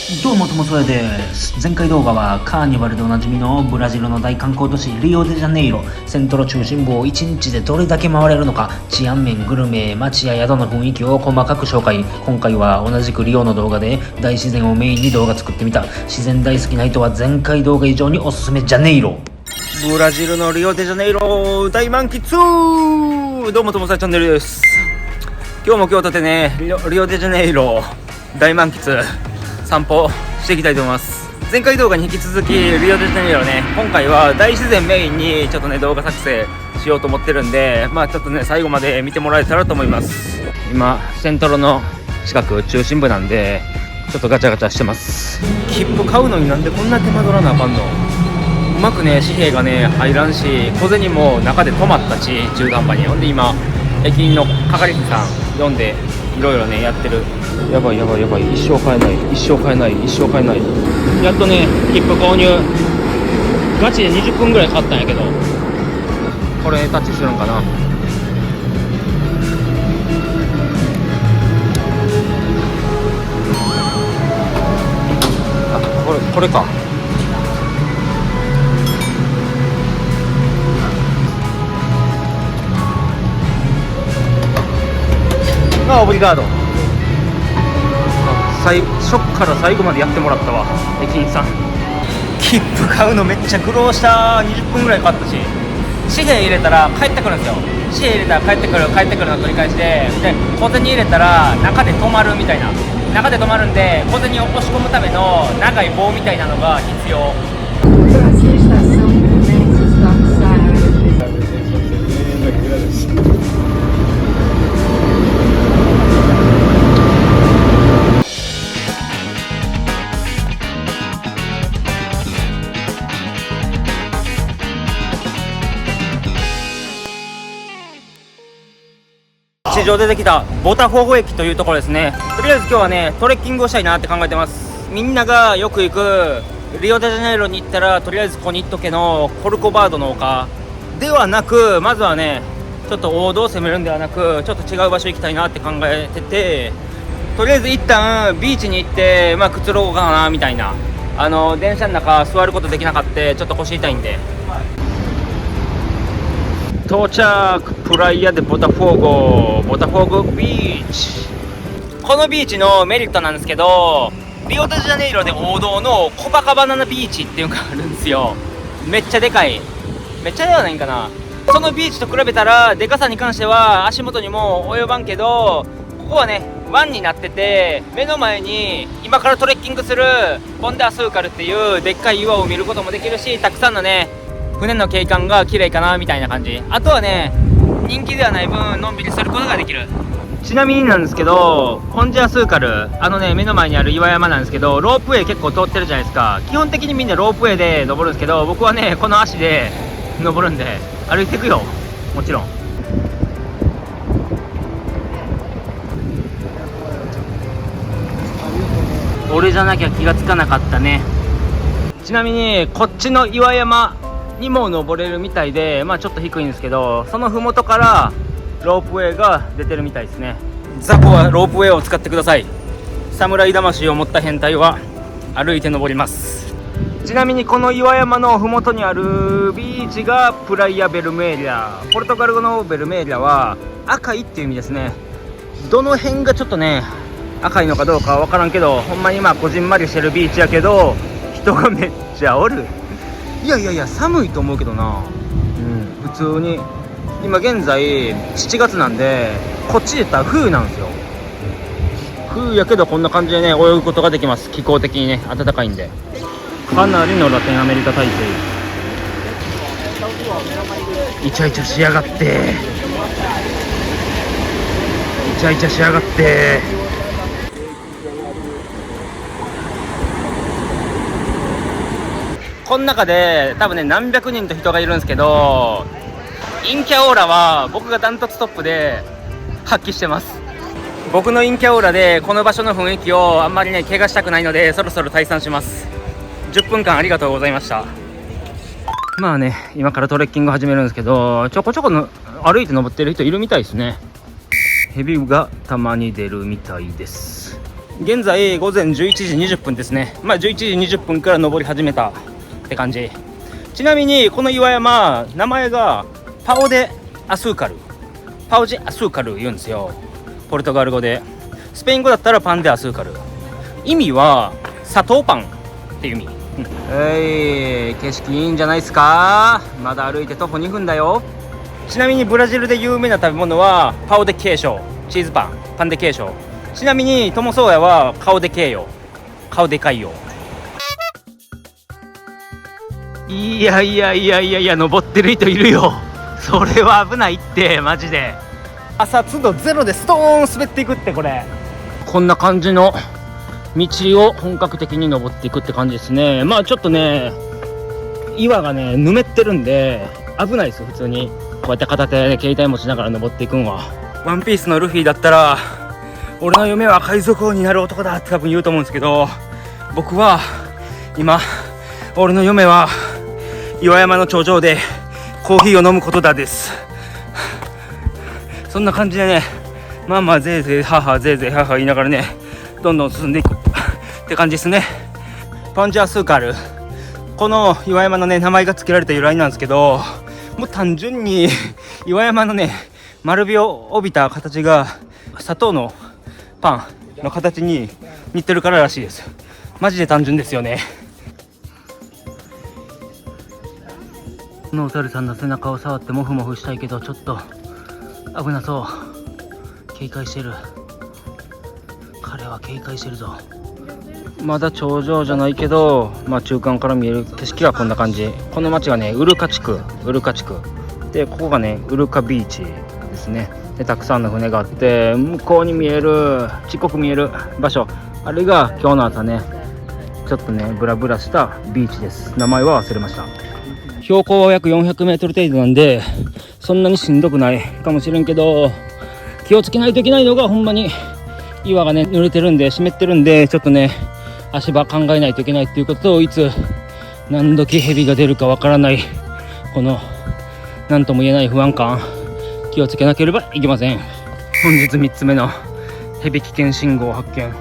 どうもともそやです。前回動画はカーニバルでおなじみのブラジルの大観光都市リオデジャネイロ、セントロ中心部を1日でどれだけ回れるのか、治安面、グルメ、街や宿の雰囲気を細かく紹介。今回は同じくリオの動画で大自然をメインに動画作ってみた。自然大好きな人は前回動画以上におすすめジャネイロ。ブラジルのリオデジャネイロ大満喫。どうもともさチャンネルです。今日も今日とてね、リオデジャネイロ大満喫散歩していきたいと思います。前回動画に引き続きリオデジャネイロね、今回は大自然メインにちょっとね動画作成しようと思ってるんで、ちょっとね最後まで見てもらえたらと思います。今セントロの近く中心部なんでちょっとガチャガチャしてます。切符買うのになんでこんな手間取らなあかんの。うまくね紙幣がね入らんし、小銭も中で止まったし中途半端に。ほんで今駅員の係員さん読んでいろいろねやってる。やばい、一生買えない。やっとね切符購入、ガチで20分ぐらいかかったんやけど、これタッチするんかな。あ、これか。オブリガード。初から最後までやってもらったわ、駅員さん。切符買うのめっちゃ苦労した。20分ぐらいかかったし、紙幣入れたら帰ってくるんですよ。紙幣入れたら帰ってくるの繰り返しで、小銭入れたら中で止まるみたいな。中で止まるんで、小銭を押し込むための長い棒みたいなのが必要。地上出てきたボタフォーゴ駅というところですね。とりあえず今日はねトレッキングをしたいなって考えてます。みんながよく行くリオデジャネイロに行ったらとりあえずここに行っとけのコルコバードの丘ではなく、まずはねちょっと王道を攻めるんではなく、ちょっと違う場所行きたいなって考えてて、とりあえず一旦ビーチに行ってくつろごうかなみたいな。電車の中座ることできなかった、ちょっと腰痛いんで。到着プライアでボタフォーゴビーチ。このビーチのメリットなんですけど、リオデジャネイロで王道のコパカバナナビーチっていうのがあるんですよ。めっちゃでかい、めっちゃではないんかな。そのビーチと比べたらでかさに関しては足元にも及ばんけど、ここはね湾になってて、目の前に今からトレッキングするポンダースーカルっていうでっかい岩を見ることもできるし、たくさんのね船の景観が綺麗かなみたいな感じ。あとはね人気ではない分のんびりすることができる。ちなみになんですけど、ポンジャースーカル目の前にある岩山なんですけど、ロープウェイ結構通ってるじゃないですか。基本的にみんなロープウェイで登るんですけど、僕はねこの足で登るんで歩いていくよ、もちろん。俺じゃなきゃ気がつかなかったね。ちなみにこっちの岩山にも登れるみたいで、ちょっと低いんですけど、その麓からロープウェイが出てるみたいですね。ザコはロープウェイを使ってください。侍魂を持った変態は歩いて登ります。ちなみにこの岩山の麓にあるビーチがプライアベルメーリャ。ポルトガル語のベルメーリャは赤いっていう意味ですね。どの辺がちょっとね赤いのかどうかは分からんけど、ほんまにこじんまりしてるビーチやけど人がめっちゃおる。いや寒いと思うけどな。普通に今現在7月なんで、こっちで言ったら冬なんですよ。冬やけどこんな感じでね泳ぐことができます。気候的にね暖かいんで。かなりのラテンアメリカ大西。イチャイチャしやがって、この中で多分ね何百人と人がいるんですけど、陰キャオーラは僕がダントツトップで発揮してます。僕の陰キャオーラでこの場所の雰囲気をあんまりね怪我したくないので、そろそろ退散します。10分間ありがとうございました。今からトレッキング始めるんですけど、ちょこちょこの歩いて登ってる人いるみたいですね。ヘビがたまに出るみたいです。現在午前11時20分ですね。11時20分から登り始めたって感じ。ちなみにこの岩山、名前がパオデアスーカル、パオジアスーカル言うんですよ、ポルトガル語で。スペイン語だったらパンデアスーカル。意味は砂糖パンっていう意味。景色いいんじゃないですか。まだ歩いて徒歩2分だよ。ちなみにブラジルで有名な食べ物はパオデケーショ、チーズパン、パンデケーショ。ちなみにトモソーヤは顔でけえよ、顔でかいよ。いや登ってる人いるよ。それは危ないってマジで。朝都度ゼロでストーン滑っていくって。こんな感じの道を本格的に登っていくって感じですね。ちょっとね、岩がねぬめってるんで危ないです。普通にこうやって片手で携帯持ちながら登っていくんは。ワンピースのルフィだったら俺の夢は海賊王になる男だって多分言うと思うんですけど、僕は今俺の夢は岩山の頂上でコーヒーを飲むことだです。そんな感じでね、ぜいぜいははぜいぜいはは言いながらね、どんどん進んでいくって感じですね。パンジャースーカル、この岩山のね名前が付けられた由来なんですけど、もう単純に岩山のね丸みを帯びた形が砂糖のパンの形に似てるかららしいです。マジで単純ですよね。このお猿さんの背中を触ってモフモフしたいけど、ちょっと危なそう。警戒してる、彼は警戒してるぞ。まだ頂上じゃないけど、中間から見える景色はこんな感じ。この町がねウルカ地区で、ここがねウルカビーチですね。でたくさんの船があって、向こうに見えるちっこく見える場所、あれが今日の朝ねちょっとねブラブラしたビーチです。名前は忘れました。標高は約400メートル程度なんでそんなにしんどくないかもしれんけど、気をつけないといけないのが、ほんまに岩がね濡れてるんで湿ってるんで、ちょっとね足場考えないといけないっていうことと、いつ何時蛇が出るかわからない、この何とも言えない不安感、気をつけなければいけません。本日3つ目の蛇危険信号発見。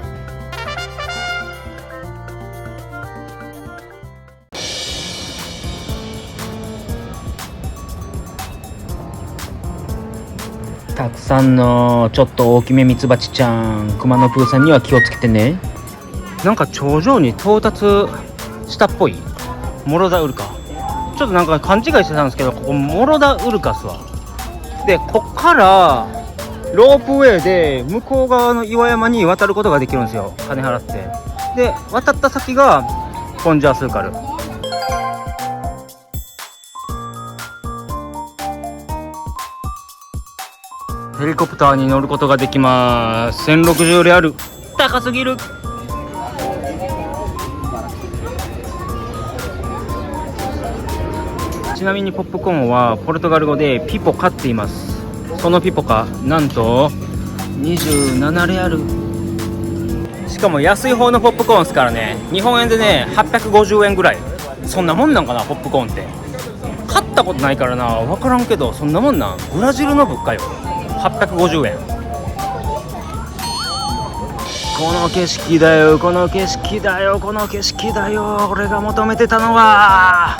たくさんのちょっと大きめミツバチちゃん、クマのプーさんには気をつけてね。なんか頂上に到達したっぽい。モロダウルカ、ちょっとなんか勘違いしてたんですけど、ここモロダウルカスはで、こっからロープウェイで向こう側の岩山に渡ることができるんですよ、金払って。で渡った先がポンジャースーカル。ヘリコプターに乗ることができます。1060レアル、高すぎる。ちなみにポップコーンはポルトガル語でピポカって言います。そのピポカ、なんと27レアル。しかも安い方のポップコーンですからね。日本円でね850円ぐらい。そんなもんなんかな、ポップコーンって。買ったことないからな分からんけど、そんなもんなん。ブラジルの物価よ、850円。この景色だよ、この景色だよ、この景色だよ、俺が求めてたのは。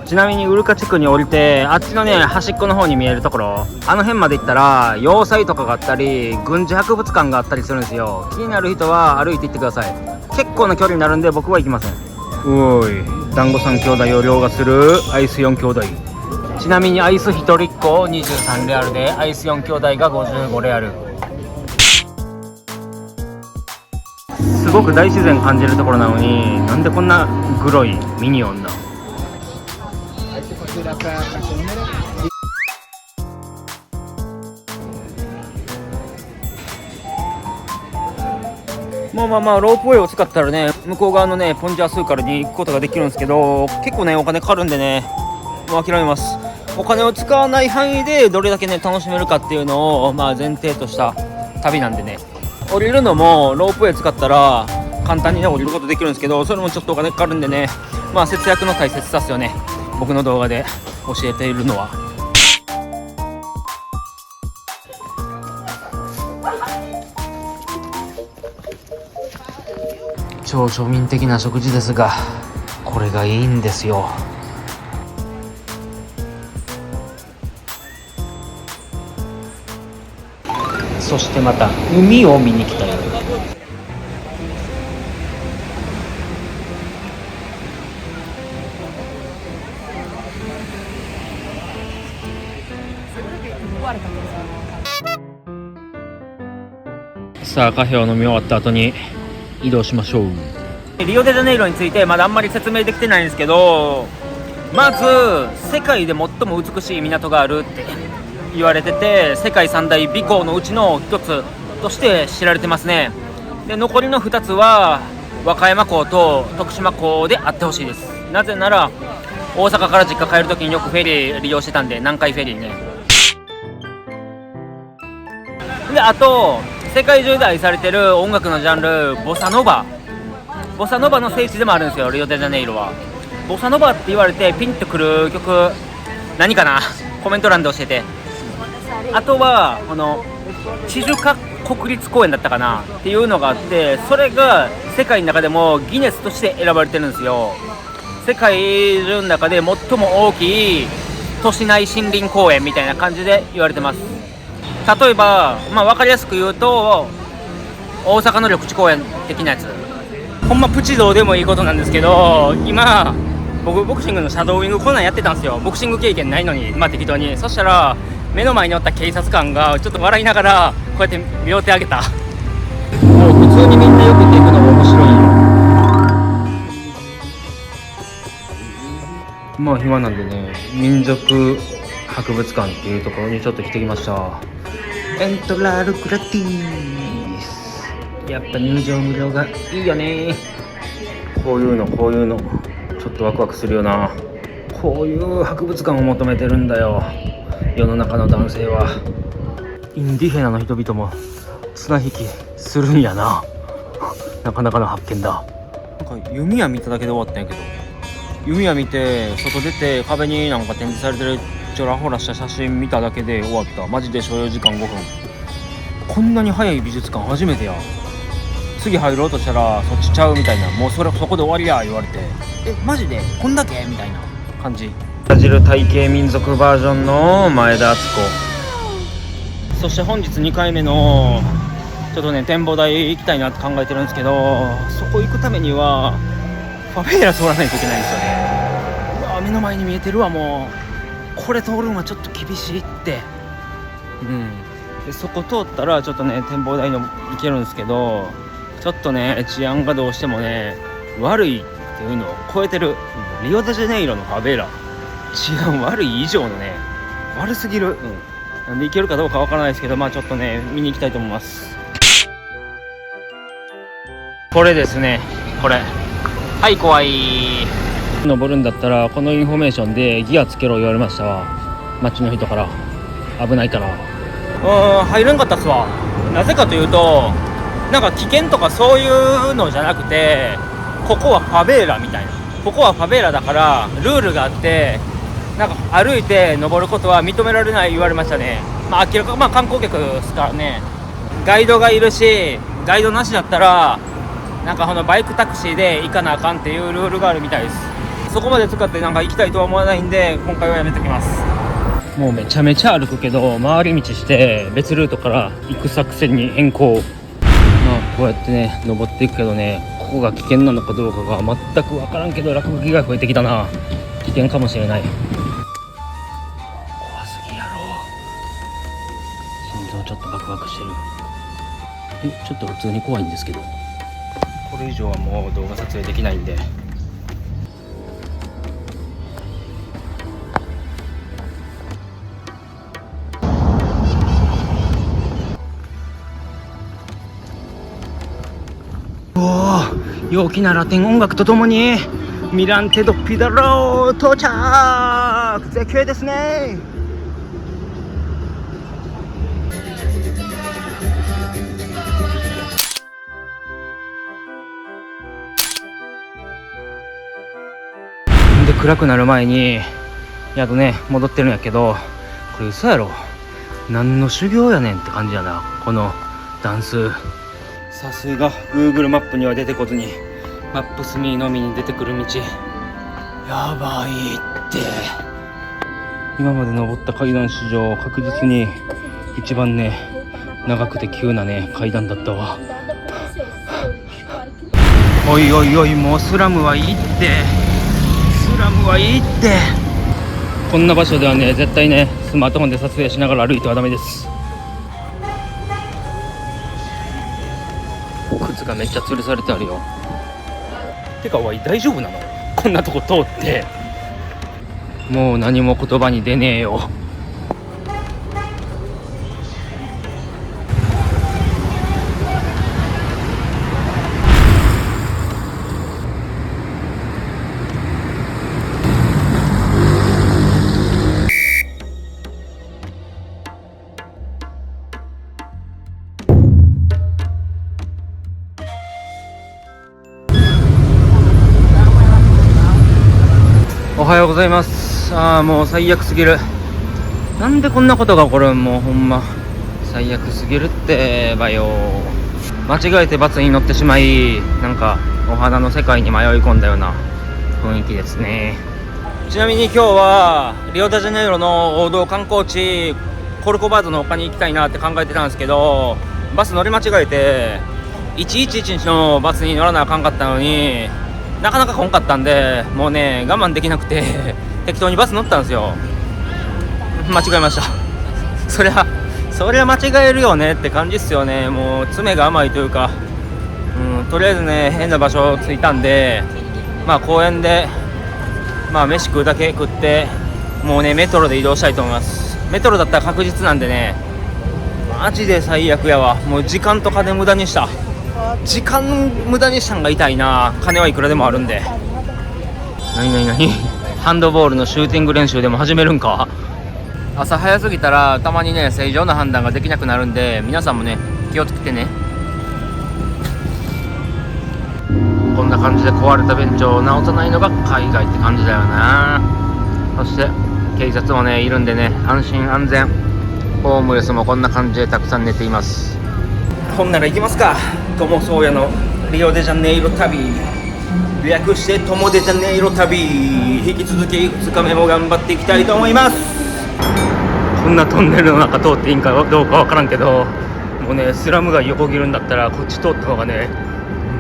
ちなみにウルカ地区に降りて、あっちのね端っこの方に見えるところ、あの辺まで行ったら要塞とかがあったり軍事博物館があったりするんですよ。気になる人は歩いて行ってください。結構な距離になるんで僕は行きません。おい、団子3兄弟を凌駕するアイス4兄弟。ちなみにアイス1人1個23レアルで、アイス4兄弟が55レアル。すごく大自然感じるところなのに、なんでこんなグロいミニオンな。ロープウェイを使ったらね、向こう側のねポンジャースーカルに行くことができるんですけど、結構ねお金かかるんでね、もう諦めます。お金を使わない範囲でどれだけね楽しめるかっていうのを前提とした旅なんでね。降りるのもロープウェイ使ったら簡単にね降りることできるんですけど、それもちょっとお金かかるんでね、節約の大切さっすよね、僕の動画で教えているのは。超庶民的な食事ですが、これがいいんですよ。そしてまた海を見に来たよ。さあカフェを飲み終わった後に移動しましょう。リオデジャネイロについてまだあんまり説明できてないんですけど、まず世界で最も美しい港があるって言われてて、世界三大美港のうちの一つとして知られてますね。で残りの2つは和歌山港と徳島港であってほしいです。なぜなら大阪から実家帰るときによくフェリー利用してたんで、南海フェリーね。であと世界中で愛されてる音楽のジャンルボサノバの聖地でもあるんですよ、リオデジャネイロは。ボサノバって言われてピンとくる曲何かな、コメント欄で教えて。あとはこのチジュカ国立公園だったかなっていうのがあって、それが世界の中でもギネスとして選ばれてるんですよ。世界中の中で最も大きい都市内森林公園みたいな感じで言われてます。例えば、分かりやすく言うと大阪の緑地公園的なやつ。ほんまプチどうでもいいことなんですけど、今僕ボクシングのシャドーイングこんなんやってたんですよ。ボクシング経験ないのに、適当に。そしたら目の前におった警察官がちょっと笑いながらこうやって両手上げた。もう普通にみんなよくていくのが面白いよ。暇なんでね、民族博物館っていうところにちょっと来てきました。エントラールグラティース。やっぱ入場無料がいいよね。こういうのちょっとワクワクするよな。こういう博物館を求めてるんだよ、世の中の男性は。インディヘナの人々も綱引きするんやな。なかなかの発見だ。なんか弓矢見ただけで終わったんやけど、弓矢見て外出て壁になんか展示されてるちょらほらした写真見ただけで終わった。マジで所要時間5分。こんなに早い美術館初めてや。次入ろうとしたらそっちちゃうみたいな、もうそこで終わりや言われて、マジでこんだけみたいな感じ。ブラジル体系民族バージョンの前田敦子。そして本日2回目のちょっとね展望台行きたいなって考えてるんですけど、そこ行くためにはファベーラ通らないといけないんですよね。うわ目の前に見えてるわ。もうこれ通るのはちょっと厳しいって。でそこ通ったらちょっとね展望台の行けるんですけど、ちょっとね治安がどうしてもね悪いっていうのを超えてる。リオデジャネイロのファベーラ治安悪い以上のね悪すぎる。なんで行けるかどうかわからないですけど、ちょっとね見に行きたいと思います。これですね、これ。はい、怖い。登るんだったらこのインフォメーションでギアつけろ言われましたわ、街の人から。危ないから入らんかったっすわ。なぜかというと、なんか危険とかそういうのじゃなくて、ここはファベーラみたいな、ここはファベーラだからルールがあって、なんか歩いて登ることは認められない言われましたね。明らか観光客ですからね。ガイドがいるし、ガイドなしだったらなんかバイクタクシーで行かなあかんっていうルールがあるみたいです。そこまで使ってなんか行きたいとは思わないんで、今回はやめときます。もうめちゃめちゃ歩くけど回り道して別ルートから行く作戦に変更。こうやってね登っていくけどね、ここが危険なのかどうかが全く分からんけど、落書きが増えてきたな。危険かもしれない。怖すぎやろ。心臓ちょっとバクバクしてる。ちょっと普通に怖いんですけど、これ以上はもう動画撮影できないんで。陽気なラテン音楽とともにミランテ・ド・ピダロー到着。絶景ですね。で暗くなる前に宿ね戻ってるんやけど、これ嘘やろ。何の修行やねんって感じやな、この段数。さすが Google マップには出てこずにマップスミーのみに出てくる道やばいって。今まで登った階段史上確実に一番ね長くて急なね階段だったわ。おいおいおい、もうスラムはいいって、スラムはいいって。こんな場所ではね絶対ねスマートフォンで撮影しながら歩いてはダメです。靴がめっちゃ吊るされてあるよ。てかおい大丈夫なのこんなとこ通って。もう何も言葉に出ねえよ。おはようございます。もう最悪すぎる。なんでこんなことが起こるん、もうほんま最悪すぎるってばよ。間違えてバスに乗ってしまい、なんかお花の世界に迷い込んだような雰囲気ですね。ちなみに今日はリオデジャネイロの王道観光地コルコバードの丘に行きたいなって考えてたんですけど、バス乗り間違えて111のバスに乗らなあかんかったのになかなか来んかったんで、もうね我慢できなくて適当にバス乗ったんですよ。間違えました。そりゃ間違えるよねって感じっすよね。もう爪が甘いというか、とりあえずね変な場所着いたんで、公園で飯食うだけ食って、もうねメトロで移動したいと思います。メトロだったら確実なんでね、マジで最悪やわ。もう時間と金無駄にした。時間無駄にしたんが痛いな。金はいくらでもあるんで。何ハンドボールのシューティング練習でも始めるんか。朝早すぎたらたまにね正常な判断ができなくなるんで、皆さんもね気をつけてね。こんな感じで壊れたベンチを直さないのが海外って感じだよな。そして警察もねいるんでね、安心安全。ホームレスもこんな感じでたくさん寝ています。ほんなら行きますか。トモソーヤのリオデジャネイロ旅、略してトモデジャネイロ旅、引き続き2日目も頑張っていきたいと思います。こんなトンネルの中通っていいんかどうかわからんけど、もうねスラム街横切るんだったらこっち通った方がね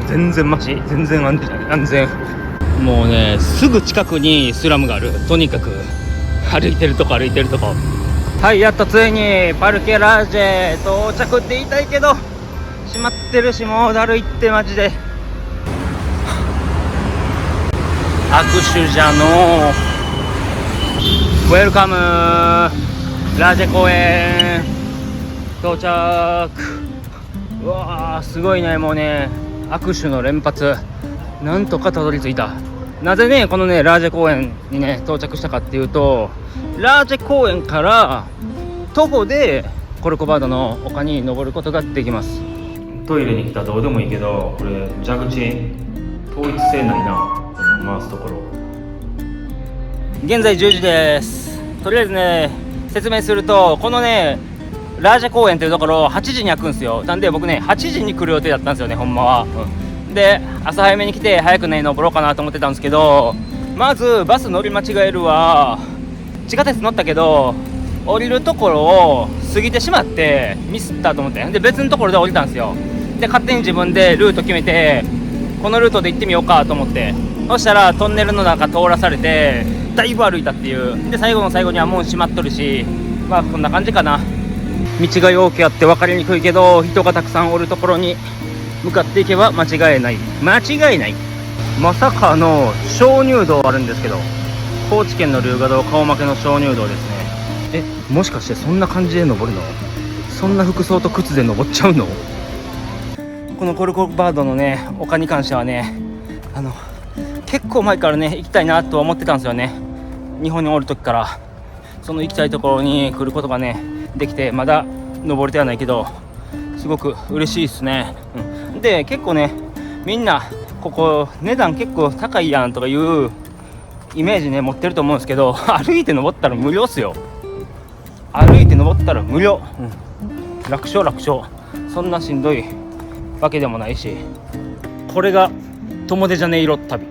全然マシ、全然安全。もうねすぐ近くにスラムがある。とにかく歩いてるとこ。はい、やっとついにパルケラージェ到着って言いたいけど閉まってるし、もうだるいってマジで。握手じゃのウェルカムラージェ公園到着。うわーすごいね。もうね握手の連発、なんとかたどり着いた。なぜねこのねラージェ公園にね到着したかっていうと、ラージェ公園から徒歩でコルコバードの丘に登ることができます。トイレに来たらどうでもいいけど、これ蛇口統一性ないな、回すところ。現在10時です。とりあえずね説明すると、このねラージェ公園というところ8時に開くんですよ。なんで僕ね8時に来る予定だったんですよね、ほんまは。で朝早めに来て早くね登ろうかなと思ってたんですけど、まずバス乗り間違えるわ。地下鉄乗ったけど降りるところを過ぎてしまってミスったと思って、で別のところで降りたんですよ。で勝手に自分でルート決めて、このルートで行ってみようかと思って、そしたらトンネルの中通らされてだいぶ歩いたっていう。で最後の最後にはもう閉まっとるし、こんな感じかな。道がよくあって分かりにくいけど、人がたくさんおるところに向かっていけば間違いない。まさかの鍾乳洞あるんですけど、高知県の龍河洞顔負けの鍾乳洞ですね。もしかしてそんな感じで登るの？そんな服装と靴で登っちゃうの？このコルコバードのね丘に関してはね、結構前からね行きたいなとは思ってたんですよね。日本におる時からその行きたいところに来ることがねできて、まだ登れてはないけどすごく嬉しいですね。で結構ねみんなここ値段結構高いやんとかいうイメージね持ってると思うんですけど、歩いて登ったら無料っすよ。歩いて登ったら無料、楽勝。そんなしんどいわけでもないし、これがトモデジャネイロ旅。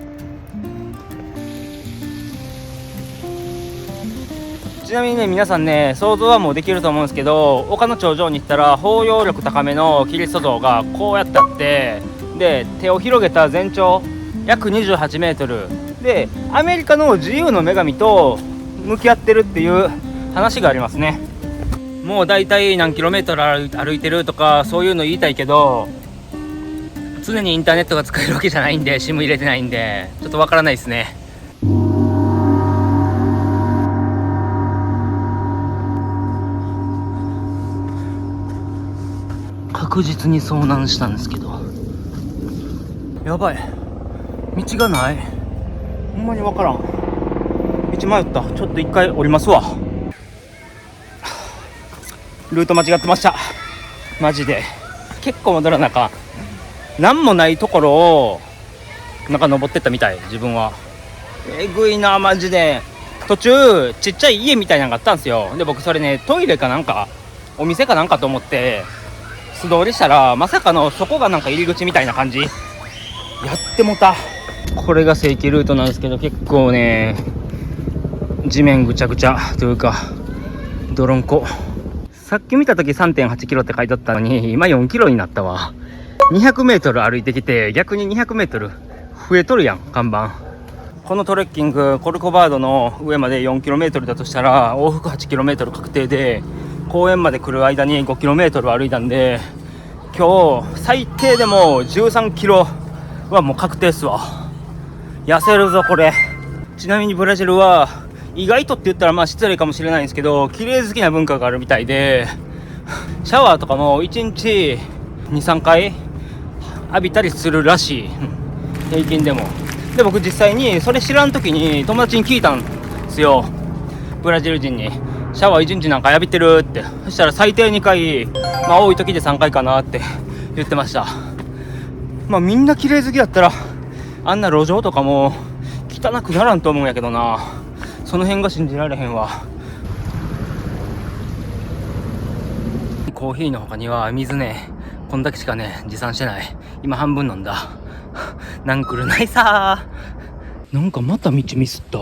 ちなみにね、皆さんね、想像はもうできると思うんですけど、丘の頂上に行ったら包容力高めのキリスト像がこうやってあって、で手を広げた全長約28メートルで、アメリカの自由の女神と向き合ってるっていう話がありますね。もうだいたい何キロメートル歩いてるとかそういうの言いたいけど、常にインターネットが使えるわけじゃないんで、SIM 入れてないんでちょっとわからないですね。確実に遭難したんですけど、やばい、道がない、ほんまにわからん。道迷った。ちょっと一回降りますわ。ルート間違ってました、マジで。結構戻らなあかん。何もないところをなんか登ってったみたい、自分は。えぐいなマジで。途中ちっちゃい家みたいなのがあったんですよ。で僕それね、トイレかなんかお店かなんかと思って素通りしたら、まさかのそこがなんか入り口みたいな感じ。やってもた。これが正規ルートなんですけど、結構ね地面ぐちゃぐちゃというか泥んこ。さっき見た時 3.8 キロって書いてあったのに、今4キロになったわ。200メートル歩いてきて、逆に200メートル増えとるやん、看板。このトレッキング、コルコバードの上まで4キロメートルだとしたら往復8キロメートル確定で、公園まで来る間に5キロメートル歩いたんで、今日最低でも13キロはもう確定っすわ。痩せるぞこれ。ちなみにブラジルは意外とって言ったらまあ失礼かもしれないんですけど、綺麗好きな文化があるみたいで、シャワーとかも1日 2,3 回浴びたりするらしい、平均でも。で僕実際にそれ知らん時に友達に聞いたんですよ、ブラジル人に。シャワー1日なんか浴びてるって。そしたら最低2回、まあ多い時で3回かなって言ってました。まあみんな綺麗好きだったらあんな路上とかも汚くならんと思うんやけどな。その辺が信じられへんわ。コーヒーの他には水ね、こんだけしかね持参してない。今半分飲んだ。なんくるないさー。なんかまた道ミスった。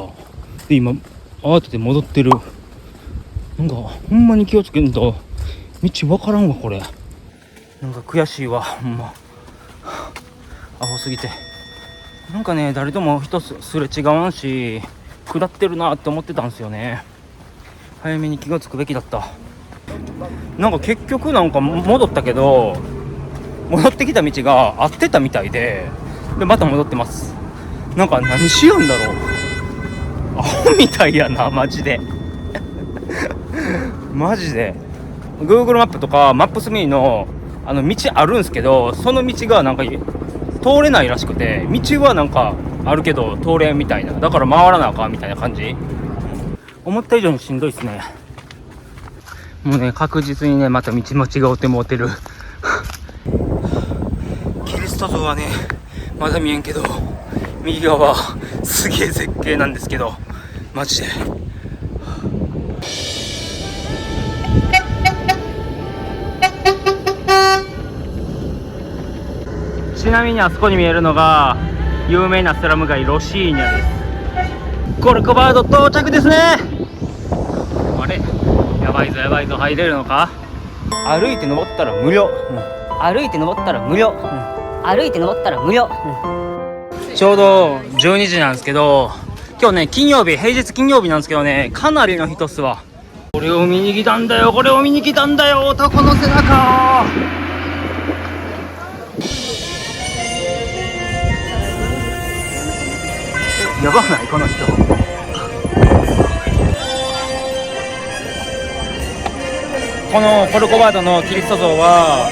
で今慌てて戻ってる。なんかほんまに気をつけんと道わからんわこれ。なんか悔しいわほんま。アホすぎて。なんかね誰とも人すれ違わんし、下ってるなって思ってたんですよね。早めに気がつくべきだった。なんか結局なんか戻ったけど、戻ってきた道が合ってたみたいで、また戻ってます。なんか何しようんだろう。アホみたいやなマジで。マジで Google マップとかマップスミーの道あるんすけど、その道がなんか通れないらしくて、道はなんかあるけど通れんみたいな。だから回らなあかんみたいな感じ。思った以上にしんどいっすね。もうね確実にねまた道間違うてもうてる。キリスト像はねまだ見えんけど、右側すげえ絶景なんですけど、マジでちなみにあそこに見えるのが有名なスラム街ロシーニャです。コルコバード到着ですね。あれやばいぞやばいぞ。入れるのか。歩いて登ったら無料、歩いて登ったら無料、歩いて登ったら無料、ちょうど12時なんですけど、今日ね金曜日、平日金曜日なんですけどね、かなりの人っすわ。これを見に来たんだよ、これを見に来たんだよ、男の背中。やばないこの人。このコルコバードのキリスト像は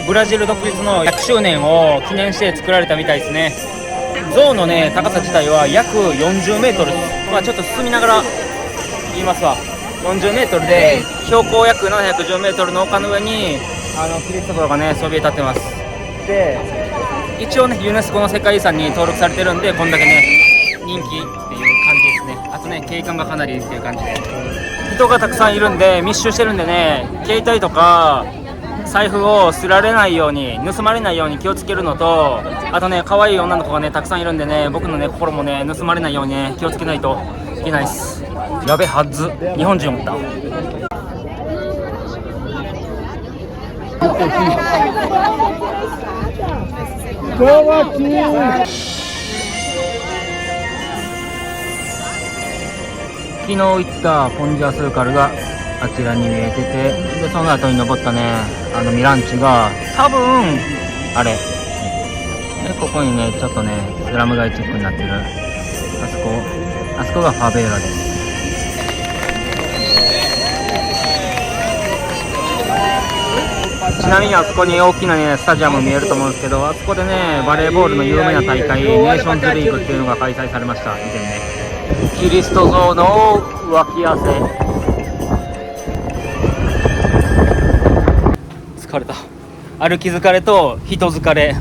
ブラジル独立の100周年を記念して作られたみたいですね。像のね高さ自体は約40メートル。まあちょっと進みながら言いますわ。40メートルで標高約710メートルの丘の上にキリスト像がねそびえ立ってます。で一応ねユネスコの世界遺産に登録されてるんで、こんだけね人気っていう感じですね。あとね景観がかなりっていう感じで、人がたくさんいるんで密集してるんでね、携帯とか財布をすられないように、盗まれないように気をつけるのと、あとね、可愛い女の子がねたくさんいるんでね、僕のね心もね盗まれないようにね気をつけないといけないっす。やべはず、日本人思った。昨日行ったポンジャースーカルがあちらに見えてて、でその後に登ったねミランチが多分あれで、ここにねちょっとねスラム街チックになってるあそこがファベーラです。ちなみにあそこに大きなねスタジアム見えると思うんですけど、あそこでねバレーボールの有名な大会ネーションズリーグっていうのが開催されました。以前ねキリスト像の脇汗。疲れた。歩き疲れと人疲れ、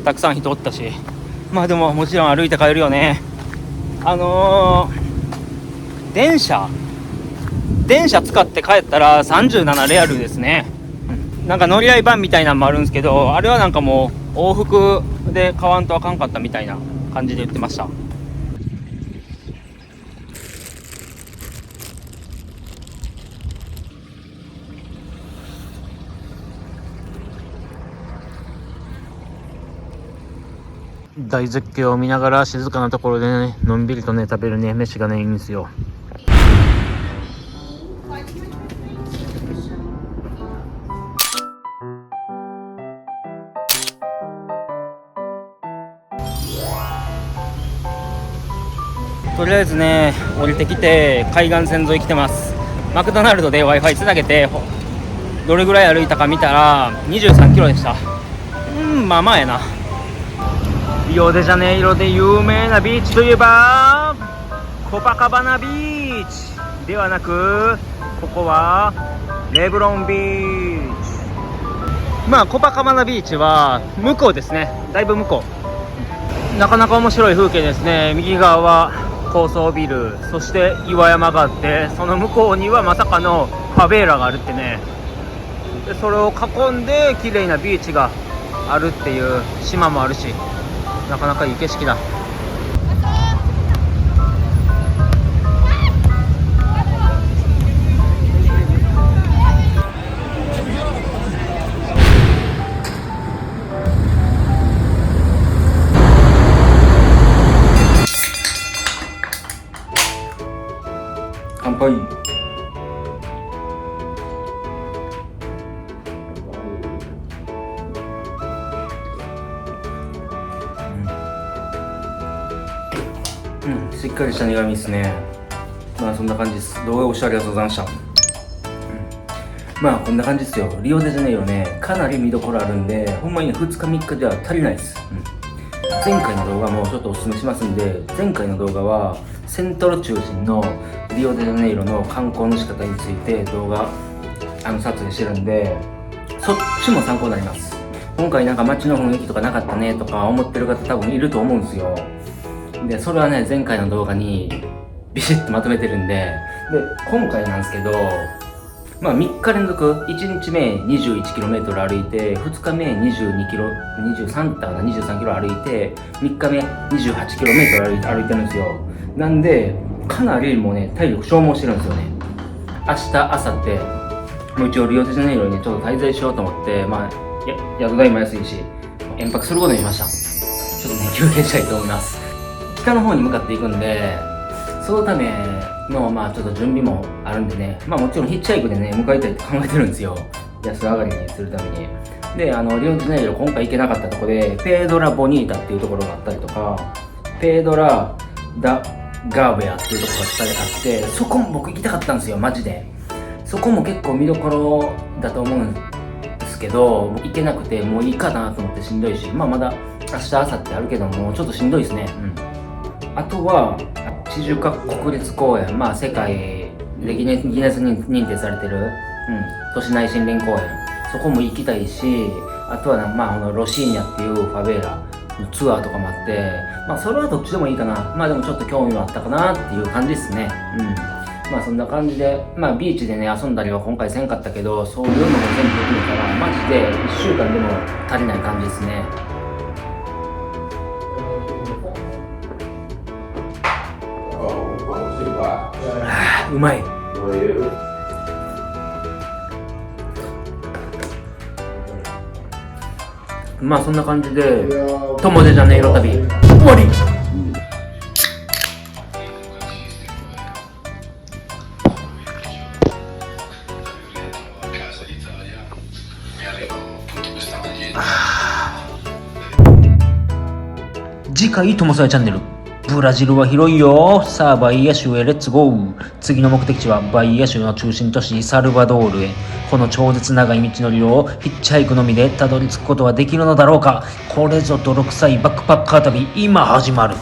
たくさん人おったし、まあでももちろん歩いて帰るよね。電車使って帰ったら37レアルですね。なんか乗り合い版みたいなのもあるんですけど、あれはなんかもう往復で買わんとあかんかったみたいな感じで言ってました。大絶景を見ながら静かなところでねのんびりとね食べるね飯がねいいんですよ。とりあえずね降りてきて海岸線沿い来てます。マクドナルドで Wi-Fi つなげてどれぐらい歩いたか見たら23キロでした。まあまあやな。リオデジャネイロで有名なビーチといえばコパカバナビーチではなく、ここはレブロンビーチ。まあコパカバナビーチは向こうですね、だいぶ向こう。なかなか面白い風景ですね。右側は高層ビル、そして岩山があって、その向こうにはまさかのファベーラがあるってね。でそれを囲んで綺麗なビーチがあるっていう島もあるし、なかなかいい景色だ。乾杯。しっかりした苦味ですね。まあそんな感じです。動画ご視聴ありがとうございました。まあこんな感じですよ。リオデジャネイロね、かなり見どころあるんで、ほんまに2日3日では足りないです。前回の動画もちょっとおすすめしますんで、前回の動画はセントル中心のリオデジャネイロの観光の仕方について動画撮影してるんで、そっちも参考になります。今回なんか街の雰囲気とかなかったねとか思ってる方多分いると思うんですよ。でそれはね前回の動画にビシッとまとめてるんで、今回なんですけど、まあ3日連続、1日目 21km 歩いて、2日目 22km、23km 歩いて、3日目 28km 歩いてるんですよ。なんでかなりもうね体力消耗してるんですよね。明日明後日もう一応リオデジャネイロにねちょっと滞在しようと思って、まあ宿代も安いし延泊することにしました。ちょっとね休憩したいと思います。北の方に向かっていくんで、そのためのまあちょっと準備もあるんでね、まあもちろんヒッチハイクでね向かいたいって考えてるんですよ。安上がりにするために。でリオデジャネイロ今回行けなかったとこでペードラ・ボニータっていうところがあったりとか、ペードラ・ダ・ガーベアっていうところがあって、そこも僕行きたかったんですよマジで。そこも結構見どころだと思うんですけど、行けなくてもういいかなと思ってしんどいし、まあまだ明日明後日あるけどもちょっとしんどいですね。あとは地中核国立公園、まあ世界でギネスに認定されてる、都市内森林公園、そこも行きたいし、あとはまあロシーニャっていうファベーラのツアーとかもあって、まあそれはどっちでもいいかな。まあでもちょっと興味もあったかなっていう感じですね。まあそんな感じで、まあビーチでね遊んだりは今回せんかったけど、そういうのも全部できるからマジで1週間でも足りない感じですね。うまい。まあそんな感じでトモデジャネイロ旅終わり。次回ともさやチャンネル。ブラジルは広いよ。さあバイア州へレッツゴー。次の目的地はバイア州の中心都市サルバドールへ。この超絶長い道のりをヒッチハイクのみでたどり着くことはできるのだろうか。これぞ泥臭いバックパッカー旅、今始まる。